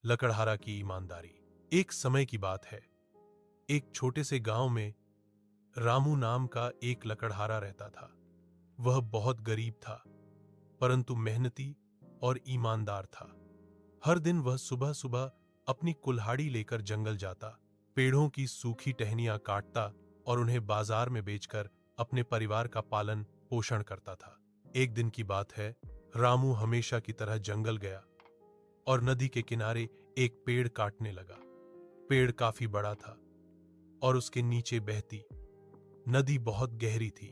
लकड़हारा की ईमानदारी। एक समय की बात है। एक छोटे से गांव में रामू नाम का एक लकड़हारा रहता था। वह बहुत गरीब था, परंतु मेहनती और ईमानदार था। हर दिन वह सुबह सुबह अपनी कुल्हाड़ी लेकर जंगल जाता, पेड़ों की सूखी टहनियां काटता और उन्हें बाजार में बेचकर अपने परिवार का पालन पोषण करता था। एक दिन की बात है, रामू हमेशा की तरह जंगल गया और नदी के किनारे एक पेड़ काटने लगा। पेड़ काफी बड़ा था और उसके नीचे बहती नदी बहुत गहरी थी।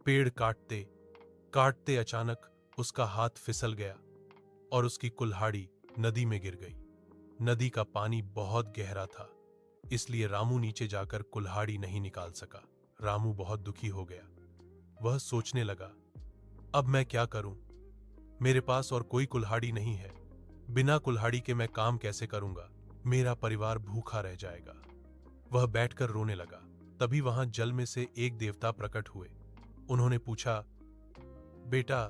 पेड़ काटते काटते अचानक उसका हाथ फिसल गया और उसकी कुल्हाड़ी नदी में गिर गई। नदी का पानी बहुत गहरा था, इसलिए रामू नीचे जाकर कुल्हाड़ी नहीं निकाल सका। रामू बहुत दुखी हो गया। वह सोचने लगा, अब मैं क्या करूं? मेरे पास और कोई कुल्हाड़ी नहीं है। बिना कुल्हाड़ी के मैं काम कैसे करूंगा? मेरा परिवार भूखा रह जाएगा। वह बैठकर रोने लगा। तभी वहां जल में से एक देवता प्रकट हुए। उन्होंने पूछा, बेटा,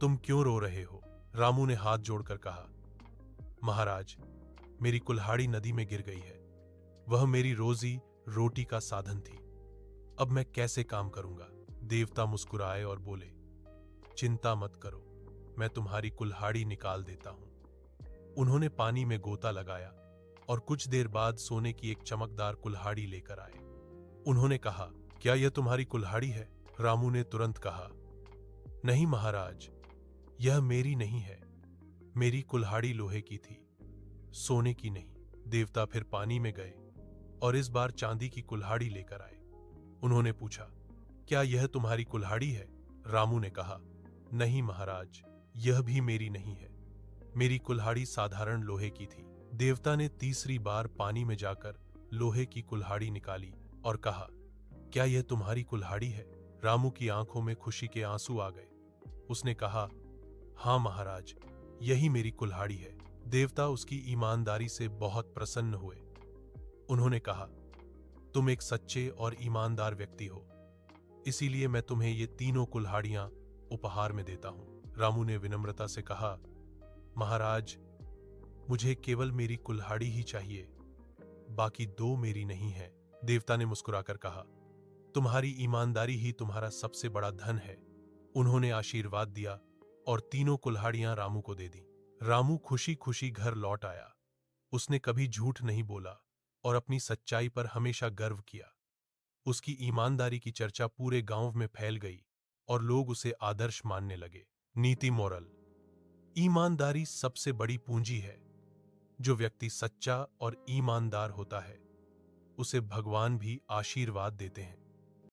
तुम क्यों रो रहे हो? रामू ने हाथ जोड़कर कहा, महाराज, मेरी कुल्हाड़ी नदी में गिर गई है। वह मेरी रोजी रोटी का साधन थी। अब मैं कैसे काम करूंगा? देवता मुस्कुराए और बोले, चिंता मत करो, मैं तुम्हारी कुल्हाड़ी निकाल देता हूं। उन्होंने पानी में गोता लगाया और कुछ देर बाद सोने की एक चमकदार कुल्हाड़ी लेकर आए। उन्होंने कहा, क्या यह तुम्हारी कुल्हाड़ी है? रामू ने तुरंत कहा, नहीं महाराज, यह मेरी नहीं है। मेरी कुल्हाड़ी लोहे की थी, सोने की नहीं। देवता फिर पानी में गए और इस बार चांदी की कुल्हाड़ी लेकर आए। उन्होंने पूछा, क्या यह तुम्हारी कुल्हाड़ी है? रामू ने कहा, नहीं महाराज, यह भी मेरी नहीं है। मेरी कुल्हाड़ी साधारण लोहे की थी। देवता ने तीसरी बार पानी में जाकर लोहे की कुल्हाड़ी निकाली और कहा, क्या यह तुम्हारी कुल्हाड़ी है? रामू की आंखों में खुशी के आंसू आ गए। उसने कहा, हां महाराज, यही मेरी कुल्हाड़ी है। देवता उसकी ईमानदारी से बहुत प्रसन्न हुए। उन्होंने कहा, तुम एक सच्चे और ईमानदार व्यक्ति हो, इसीलिए मैं तुम्हें ये तीनों कुल्हाड़ियां उपहार में देता हूं। रामू ने विनम्रता से कहा, महाराज, मुझे केवल मेरी कुल्हाड़ी ही चाहिए, बाकी दो मेरी नहीं है। देवता ने मुस्कुराकर कहा, तुम्हारी ईमानदारी ही तुम्हारा सबसे बड़ा धन है। उन्होंने आशीर्वाद दिया और तीनों कुल्हाड़ियां रामू को दे दी। रामू खुशी खुशी घर लौट आया। उसने कभी झूठ नहीं बोला और अपनी सच्चाई पर हमेशा गर्व किया। उसकी ईमानदारी की चर्चा पूरे गांव में फैल गई और लोग उसे आदर्श मानने लगे। नीति मोरल: ईमानदारी सबसे बड़ी पूंजी है। जो व्यक्ति सच्चा और ईमानदार होता है, उसे भगवान भी आशीर्वाद देते हैं।